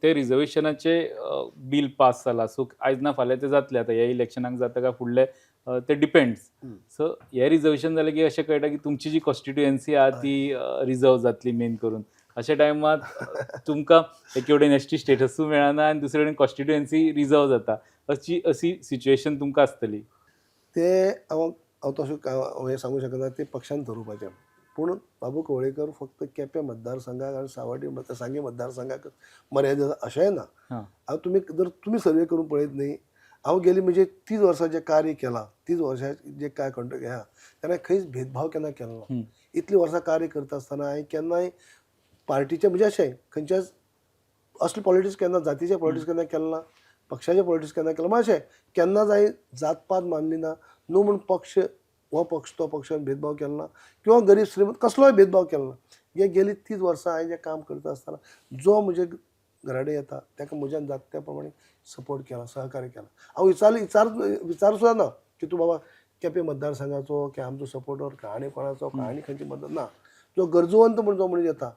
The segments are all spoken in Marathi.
ते रिझर्वेशनाचे बिल पास जाला सो आयज ना फाल्यां ते जातले आतां ह्या इलेक्शनाक जाता काय फुडले ते डिपेंड्स. हं. सो हे रिझर्वेशन जालें की अशें कळटा की तुमची जी कॉन्स्टिट्युएन्सी आहा हय. ती रिझर्व जातली मेन करून. अशा टायमार तुमकां एके वटेन एसटी स्टेटसूय मेळना आनी दुसरे वटेन कॉन्स्टिट्युएन्सी रिझर्व जाता. अशी सिच्युएशन तुमकां आसतली. ते हांव तशें हें सांगूंक शकना ते पक्षान ठरोवपाचें. पूण बाबू कवळेकर फक्त केपें मतदारसंघाक आनी सावड्डी सांगे मतदारसंघाक मर्यादित अशेंय ना. हां. हांव तुमी सर्वे करून पळयत न्ही, हांव गेली म्हणजे 30 वर्सां जें कार्य केलां, 30 वर्सां जें काय कंट्री आहा तेन्ना खंयच भेदभाव केन्ना केलो ना. इतलीं वर्सां कार्य करता आसतना हांवें केन्नाय पार्टीचें म्हणजे अशें खंयच्याच असलें पॉलिटिक्स केन्ना जातीचें पॉलिटिक्स केन्ना केलें ना, पक्षाचें पॉलिटिक्स केन्ना केलें ना. अशें केन्नाच हांवें जातपात मानली ना, न्हू म्हूण पक्ष हो पक्ष तो पक्षान भेदभाव केलो ना किंवा गरीब श्रीमंत कसलोय भेदभाव केलो ना. हे गेली 30 वर्सां हांवें जें काम करता आसतना जो म्हजे घराडें येता ताका म्हज्यान जाता त्या प्रमाणे सपोर्ट केला, सहकार्य केला. हांव विचार सुद्दां ना की तूं बाबा केपें मतदारसंघाचो की आमचो सपोर्टर काय आनी कोणाचो काय आनी खंयची मदत ना. जो गरजवंत म्हण जो मनीस येता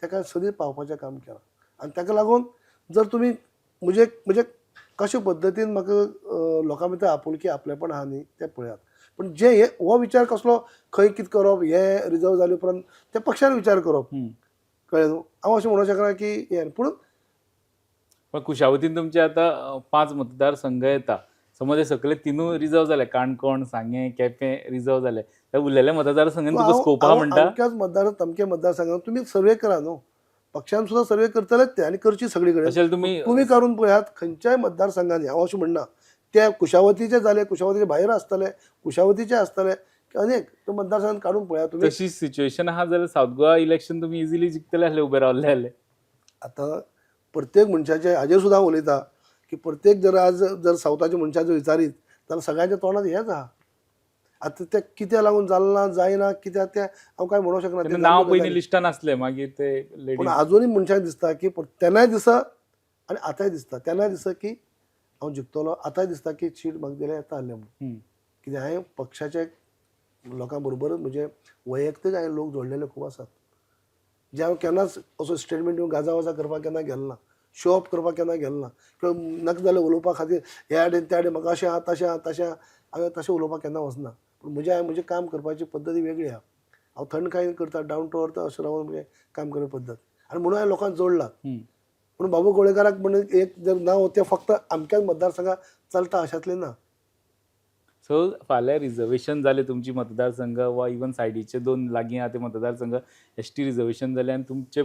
ताका सदीं पावपाचें काम केलां. आनी ताका लागून जर तुमी म्हणजे कशे पद्दतीन म्हाका लोकां भितर आपुलकी आपलेपण आहा न्ही तें पळयात. पण जे हो विचार कसलो खंय कितें करप हे रिजर्व जाले उपरांत त्या पक्षान विचार करप. कळ्ळें न्हू. हांव अशें म्हणूंक शकना की हें पूण पण कुशावतीन तुमचे आतां 5 मतदारसंघ येता. समज हे सगळे तिनूय रिझर्व जाले. काणकोण, सांगें, केपें रिझर्व जाले. त्या उरलेल्या मतदारसंघांनी तुका हांव स्कोप आहा हांव म्हणटा? अमक्याच तमक्या मतदारसंघात तुमी सर्वे करा न्हू. पक्षान सुद्दां सर्वे करतलेच ते आनी करची सगळी कडेन. तशें तुमी तुमी काडून पळयात खंयच्याय मतदारसंघांनी हांव अशें म्हणना ते कुशावतीचे जाले, कुशावतीचे भायर आसतले, कुशावतीचे आसतले अनेक मतदारसंघात काडून पळयात तुमी. तशी सिच्युएशन आहा जाल्यार सावथ गोवा इलेक्शन तुमी इजिली जिखतले आसले उबे रावल्ले जाल्यार. आतां प्रत्येक मनशाचे हाजेर सुद्दां हांव उलयतां की प्रत्येक जर सावथाच्या मनशाचो विचारीत जाल्यार सगळ्यांच्या तोंडांत हेंच आहा. आतां तें कित्या लागून जालना जायना कित्याक तें हांव कांय म्हणूंक शकना. तेन्ना नांव पयलीं लिस्टान आसलें मागीर ते पूण लेडीज आजुनूय मनशाक दिसता की तेन्नाय दिसा आनी आतांय दिसता. तेन्नाय दिसता की हांव जिखतलों, आतांय दिसता की सीट म्हाका दिल्यार येता आसलें म्हणून. कित्याक हांवें पक्षाच्या लोकां बरोबरच म्हणजे वैयक्तीक हांवें लोक जोडलेले खूब आसात. जे हांव केन्नाच असो स्टेटमेंट दिवन गाजा करपाक केन्ना गेलो ना. शो ऑफ करपाक केन्ना गेलो ना किंवा नाका जाल्यार उलोवपा खातीर ह्या आडेन त्या आडेन म्हाका अशें आहा तशें आहा तशें आहा हांवें तशें उलोवपाक केन्ना वचना. पूण म्हजें काम करपाची पद्दती वेगळी आहा. हांव थंड करता डावन टू अर्थ अशें रावन म्हजें काम करपाची पद्दत आनी म्हणून हांवें लोकांक जोडला. पूण बाबू कवळेकाराक म्हणून एक जर नांव तें फक्त अमक्याच मतदारसंघात चलता अशातलें ना. सो फाल्यां रिझर्वेशन जालें तुमची मतदारसंघ वा इवन सायडीचे 2 लागीं आहा ते मतदारसंघ एसटी रिझर्वेशन जालें आनी तुमचे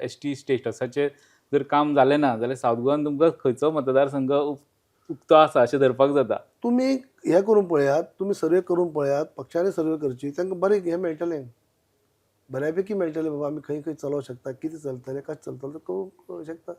एसटी स्टेटसाचें जर काम जालें ना जाल्यार सावथ गोवान तुमकां खंयचो मतदारसंघ उक्तो आसा अशें धरपाक जाता. तुमी हें करून पळयात, तुमी सर्वे करून पळयात, पक्षांनी सर्वे करची तांकां बरें हें मेळटलें. बऱ्यापैकी मेळटलें बाबा आमी खंय खंय चलोवंक शकता, कितें चलतलें, कशें चलतलें तें कळूंक शकता.